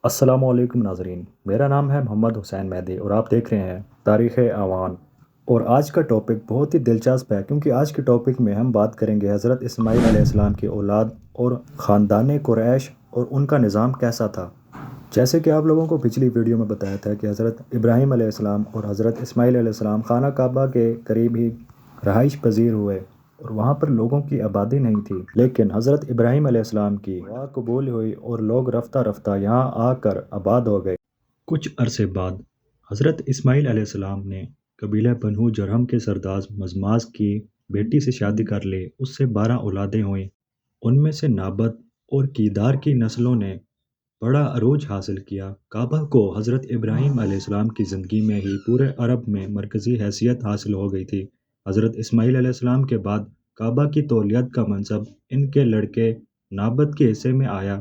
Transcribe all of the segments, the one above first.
السلام علیکم ناظرین، میرا نام ہے محمد حسین مہدی اور آپ دیکھ رہے ہیں تاریخ آوان۔ اور آج کا ٹاپک بہت ہی دلچسپ ہے کیونکہ آج کے ٹاپک میں ہم بات کریں گے حضرت اسماعیل علیہ السلام کی اولاد اور خاندان قریش اور ان کا نظام کیسا تھا۔ جیسے کہ آپ لوگوں کو پچھلی ویڈیو میں بتایا تھا کہ حضرت ابراہیم علیہ السلام اور حضرت اسماعیل علیہ السلام خانہ کعبہ کے قریب ہی رہائش پذیر ہوئے اور وہاں پر لوگوں کی آبادی نہیں تھی، لیکن حضرت ابراہیم علیہ السلام کی دعا قبول ہوئی اور لوگ رفتہ رفتہ یہاں آ کر آباد ہو گئے۔ کچھ عرصے بعد حضرت اسماعیل علیہ السلام نے قبیلہ بنو جرہم کے سردار مزماز کی بیٹی سے شادی کر لی۔ اس سے 12 اولادیں ہوئیں، ان میں سے نابت اور کیدار کی نسلوں نے بڑا عروج حاصل کیا۔ کعبہ کو حضرت ابراہیم علیہ السلام کی زندگی میں ہی پورے عرب میں مرکزی حیثیت حاصل ہو گئی تھی۔ حضرت اسماعیل علیہ السلام کے بعد کعبہ کی تولیت کا منصب ان کے لڑکے نابت کے حصے میں آیا۔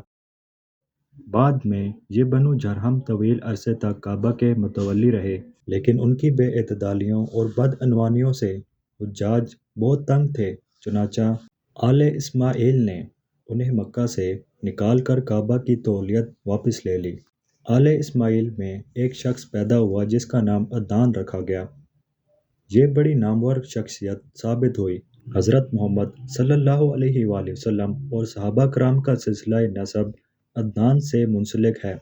بعد میں یہ بنو جرہم طویل عرصے تک کعبہ کے متولی رہے، لیکن ان کی بے اعتدالیوں اور بدعنوانیوں سے حجاج بہت تنگ تھے، چنانچہ آل اسماعیل نے انہیں مکہ سے نکال کر کعبہ کی تولیت واپس لے لی۔ آل اسماعیل میں ایک شخص پیدا ہوا جس کا نام عدنان رکھا گیا۔ یہ بڑی نامور شخصیت ثابت ہوئی۔ حضرت محمد صلی اللہ علیہ وآلہ وسلم اور صحابہ کرام کا سلسلہ نسب عدنان سے منسلک ہے۔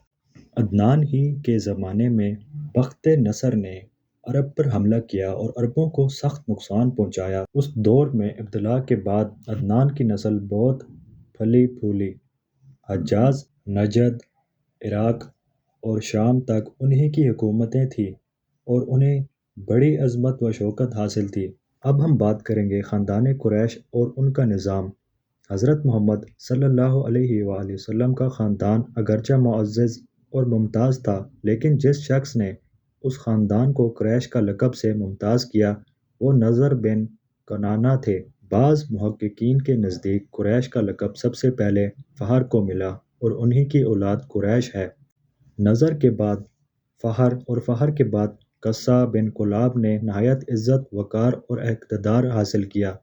عدنان ہی کے زمانے میں بخت نصر نے عرب پر حملہ کیا اور عربوں کو سخت نقصان پہنچایا۔ اس دور میں ابتلا کے بعد عدنان کی نسل بہت پھلی پھولی۔ حجاز، نجد، عراق اور شام تک انہی کی حکومتیں تھیں اور انہیں بڑی عظمت و شوکت حاصل تھی۔ اب ہم بات کریں گے خاندان قریش اور ان کا نظام۔ حضرت محمد صلی اللہ علیہ وآلہ وسلم کا خاندان اگرچہ معزز اور ممتاز تھا، لیکن جس شخص نے اس خاندان کو قریش کا لقب سے ممتاز کیا وہ نضر بن کنانہ تھے۔ بعض محققین کے نزدیک قریش کا لقب سب سے پہلے فہر کو ملا اور انہی کی اولاد قریش ہے۔ نضر کے بعد فہر اور فہر کے بعد قصہ بن کلاب نے نہایت عزت، وقار اور اقتدار حاصل کیا۔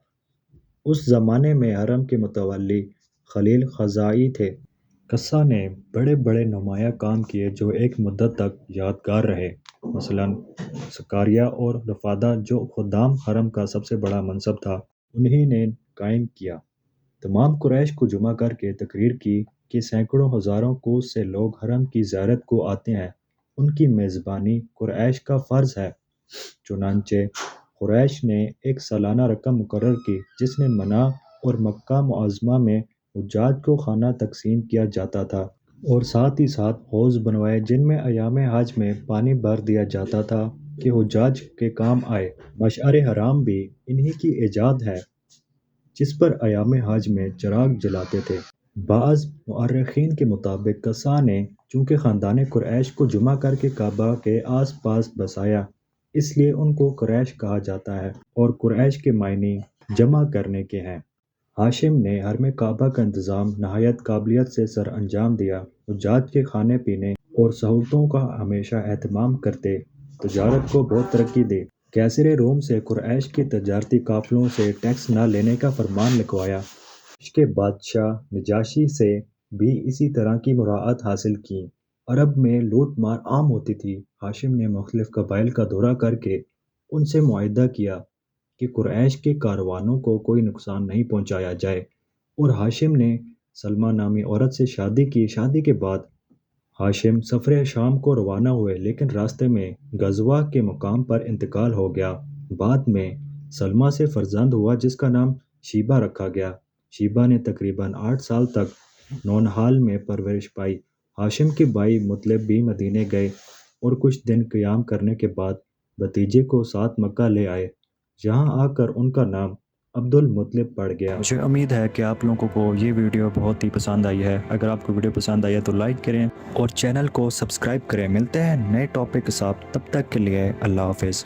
اس زمانے میں حرم کے متولی خلیل خزاعی تھے۔ قصہ نے بڑے بڑے نمایاں کام کیے جو ایک مدت تک یادگار رہے، مثلاً سکاریہ اور رفادہ جو خدام حرم کا سب سے بڑا منصب تھا، انہی نے قائم کیا۔ تمام قریش کو جمع کر کے تقریر کی کہ سینکڑوں ہزاروں کوس سے لوگ حرم کی زیارت کو آتے ہیں، ان کی میزبانی قریش کا فرض ہے۔ چنانچہ قریش نے ایک سالانہ رقم مقرر کی جس نے منع اور مکہ معظمہ میں حجاج کو کھانا تقسیم کیا جاتا تھا، اور ساتھ ہی ساتھ حوض بنوائے جن میں ایام حج میں پانی بھر دیا جاتا تھا کہ حجاج کے کام آئے۔ مشعر حرام بھی انہی کی ایجاد ہے جس پر ایام حج میں چراغ جلاتے تھے۔ بعض مورخین کے مطابق قصہ نے چونکہ خاندان قریش کو جمع کر کے کعبہ کے آس پاس بسایا، اس لیے ان کو قریش کہا جاتا ہے، اور قریش کے معنی جمع کرنے کے ہیں۔ ہاشم نے حرم کعبہ کا انتظام نہایت قابلیت سے سر انجام دیا، حجاج کے کھانے پینے اور سہولتوں کا ہمیشہ اہتمام کرتے، تجارت کو بہت ترقی دی۔ قیصر روم سے قریش کے تجارتی قافلوں سے ٹیکس نہ لینے کا فرمان لکھوایا۔ قریش کے بادشاہ نجاشی سے بھی اسی طرح کی مراعات حاصل کیں۔ عرب میں لوٹ مار عام ہوتی تھی۔ ہاشم نے مختلف قبائل کا دورہ کر کے ان سے معاہدہ کیا کہ قریش کے کاروانوں کو کوئی نقصان نہیں پہنچایا جائے، اور ہاشم نے سلمیٰ نامی عورت سے شادی کی۔ شادی کے بعد ہاشم سفر شام کو روانہ ہوئے، لیکن راستے میں غزوہ کے مقام پر انتقال ہو گیا۔ بعد میں سلمیٰ سے فرزند ہوا جس کا نام شیبہ رکھا گیا۔ شیبہ نے تقریباً 8 سال تک نونہال میں پرورش پائی۔ ہاشم کے بھائی مطلب بھی مدینے گئے اور کچھ دن قیام کرنے کے بعد بھتیجے کو ساتھ مکہ لے آئے، جہاں آ کر ان کا نام عبد المطلب پڑ گیا۔ مجھے امید ہے کہ آپ لوگوں کو یہ ویڈیو بہت ہی پسند آئی ہے۔ اگر آپ کو ویڈیو پسند آئی ہے تو لائک کریں اور چینل کو سبسکرائب کریں۔ ملتے ہیں نئے ٹاپک کے ساتھ، تب تک کے لیے اللہ حافظ۔